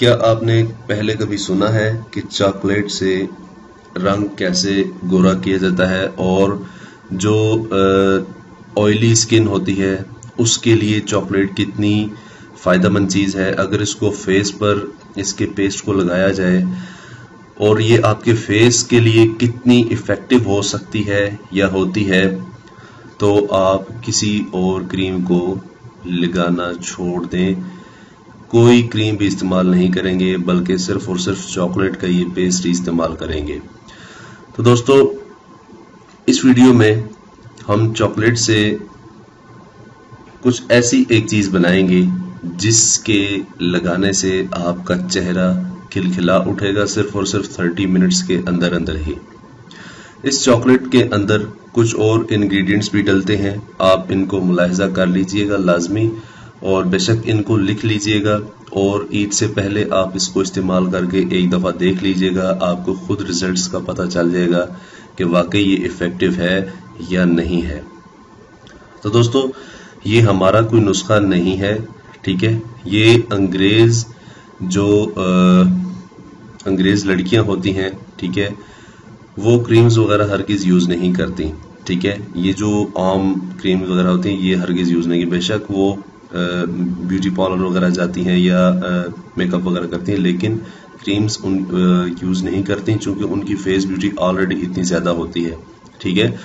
क्या आपने पहले कभी सुना है कि चॉकलेट से रंग कैसे गोरा किया जाता है और जो ऑयली स्किन होती है उसके लिए चॉकलेट कितनी फ़ायदेमंद चीज़ है। अगर इसको फेस पर इसके पेस्ट को लगाया जाए और ये आपके फेस के लिए कितनी इफ़ेक्टिव हो सकती है या होती है, तो आप किसी और क्रीम को लगाना छोड़ दें, कोई क्रीम भी इस्तेमाल नहीं करेंगे बल्कि सिर्फ और सिर्फ चॉकलेट का ये पेस्ट ही इस्तेमाल करेंगे। तो दोस्तों, इस वीडियो में हम चॉकलेट से कुछ ऐसी एक चीज़ बनाएंगे जिसके लगाने से आपका चेहरा खिलखिला उठेगा सिर्फ और सिर्फ 30 मिनट्स के अंदर अंदर ही। इस चॉकलेट के अंदर कुछ और इंग्रेडिएंट्स भी डलते हैं, आप इनको मुलाहिजा कर लीजिएगा लाजमी, और बेशक इनको लिख लीजिएगा और ईद से पहले आप इसको इस्तेमाल करके एक दफ़ा देख लीजिएगा। आपको खुद रिजल्ट्स का पता चल जाएगा कि वाकई ये इफ़ेक्टिव है या नहीं है। तो दोस्तों, ये हमारा कोई नुस्खा नहीं है, ठीक है। ये अंग्रेज़ लड़कियां होती हैं, ठीक है, वो क्रीम्स वगैरह हरगिज़ यूज़ नहीं करती, ठीक है। ये जो आम क्रीम्स वगैरह होती हैं ये हरगिज़ यूज़ नहीं, बेशक वो ब्यूटी पार्लर वगैरह जाती हैं या मेकअप वगैरह करती हैं, लेकिन क्रीम्स यूज़ नहीं करती क्योंकि उनकी फेस ब्यूटी ऑलरेडी इतनी ज़्यादा होती है, ठीक है।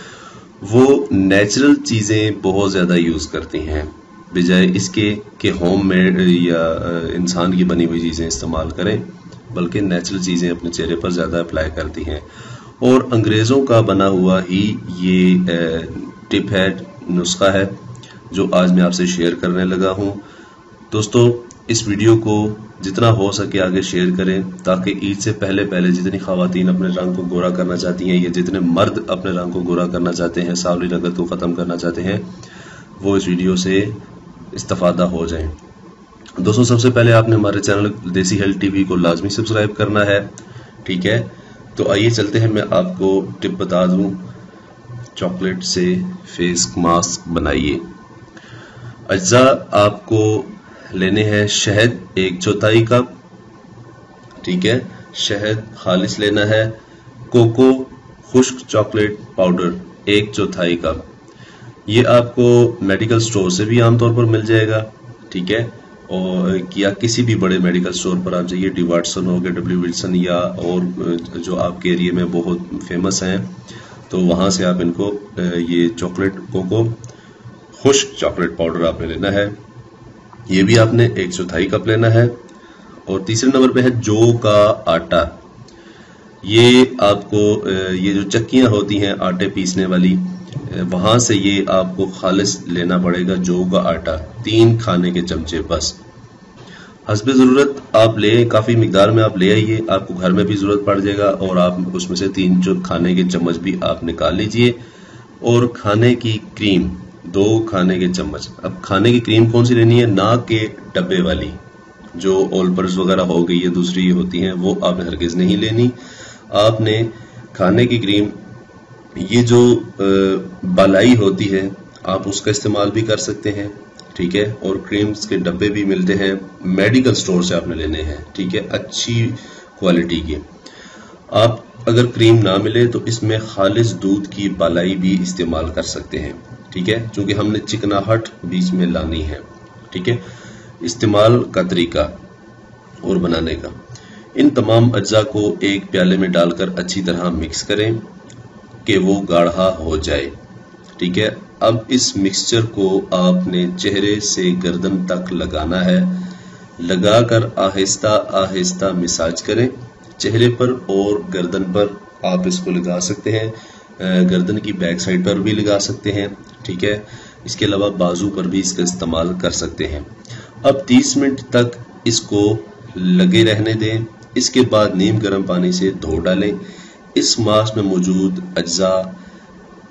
वो नेचुरल चीज़ें बहुत ज़्यादा यूज़ करती हैं बजाय इसके कि होम मेड या इंसान की बनी हुई चीज़ें इस्तेमाल करें, बल्कि नेचुरल चीज़ें अपने चेहरे पर ज़्यादा अप्लाई करती हैं। और अंग्रेज़ों का बना हुआ ही ये टिप है, नुस्खा है, जो आज मैं आपसे शेयर करने लगा हूं। दोस्तों, इस वीडियो को जितना हो सके आगे शेयर करें ताकि ईद से पहले पहले जितनी ख़वातीन अपने रंग को गोरा करना चाहती हैं या जितने मर्द अपने रंग को गोरा करना चाहते हैं, सावली रंगत को ख़त्म करना चाहते हैं, वो इस वीडियो से इस्तेफादा हो जाएं। दोस्तों, सबसे पहले आपने हमारे चैनल देसी हेल्थ टीवी को लाजमी सब्सक्राइब करना है, ठीक है। तो आइए चलते हैं, मैं आपको टिप बता दूं। चॉकलेट से फेस मास्क बनाइए। अज्जा आपको लेने हैं शहद 1/4 कप, ठीक है, शहद खालिस लेना है। कोको खुश्क चॉकलेट पाउडर 1/4 कप, ये आपको मेडिकल स्टोर से भी आमतौर पर मिल जाएगा, ठीक है। और या किसी भी बड़े मेडिकल स्टोर पर आप जाइए, डी वाटसन हो गया, डब्ल्यू विल्सन या और जो आपके एरिया में बहुत फेमस हैं, तो वहाँ से आप इनको ये चॉकलेट कोको खुश्क चॉकलेट पाउडर आपने लेना है, ये भी आपने 1/4 कप लेना है। और तीसरे नंबर पे है जौ का आटा। ये आपको ये जो चक्कियां होती हैं आटे पीसने वाली, वहां से ये आपको खालिस लेना पड़ेगा। जौ का आटा 3 खाने के चमचे बस, हस्बे ज़रूरत आप ले, काफ़ी मिकदार में आप ले आइए, आपको घर में भी ज़रूरत पड़ जाएगा। और आप उसमें से 3 खाने के चम्मच भी आप निकाल लीजिए। और खाने की क्रीम 2 खाने के चम्मच। अब खाने की क्रीम कौन सी लेनी है, ना के डब्बे वाली, जो ओलपर्स वगैरह हो गई या दूसरी होती हैं, वो आपने हरगिज़ नहीं लेनी। आपने खाने की क्रीम, ये जो बालाई होती है, आप उसका इस्तेमाल भी कर सकते हैं, ठीक है। और क्रीम्स के डब्बे भी मिलते हैं, मेडिकल स्टोर से आपने लेने हैं, ठीक है, अच्छी क्वालिटी के। आप अगर क्रीम ना मिले तो इसमें खालिस दूध की बालाई भी इस्तेमाल कर सकते हैं, ठीक है, क्योंकि हमने चिकनाहट बीच में लानी है, ठीक है। इस्तेमाल का तरीका और बनाने का, इन तमाम अज्जा को एक प्याले में डालकर अच्छी तरह मिक्स करें कि वो गाढ़ा हो जाए, ठीक है। अब इस मिक्सचर को आपने चेहरे से गर्दन तक लगाना है। लगाकर आहिस्ता आहिस्ता मसाज करें चेहरे पर और गर्दन पर। आप इसको लगा सकते हैं, गर्दन की बैक साइड पर भी लगा सकते हैं, ठीक है। इसके अलावा बाजू पर भी इसका इस्तेमाल कर सकते हैं। अब 30 मिनट तक इसको लगे रहने दें। इसके बाद नीम गर्म पानी से धो डालें। इस मास्क में मौजूद अज्जा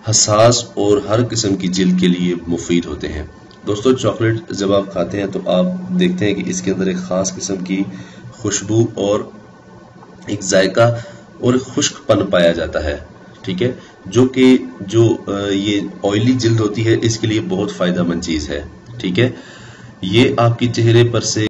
हसास और हर किस्म की जिल्द के लिए मुफीद होते हैं। दोस्तों, चॉकलेट जब आप खाते हैं तो आप देखते हैं कि इसके अंदर एक ख़ास किस्म की खुशबू और एक जायका और खुश्कपन पाया जाता है, ठीक है, जो कि ये ऑयली जिल्द होती है इसके लिए बहुत फ़ायदेमंद चीज़ है, ठीक है। ये आपके चेहरे पर से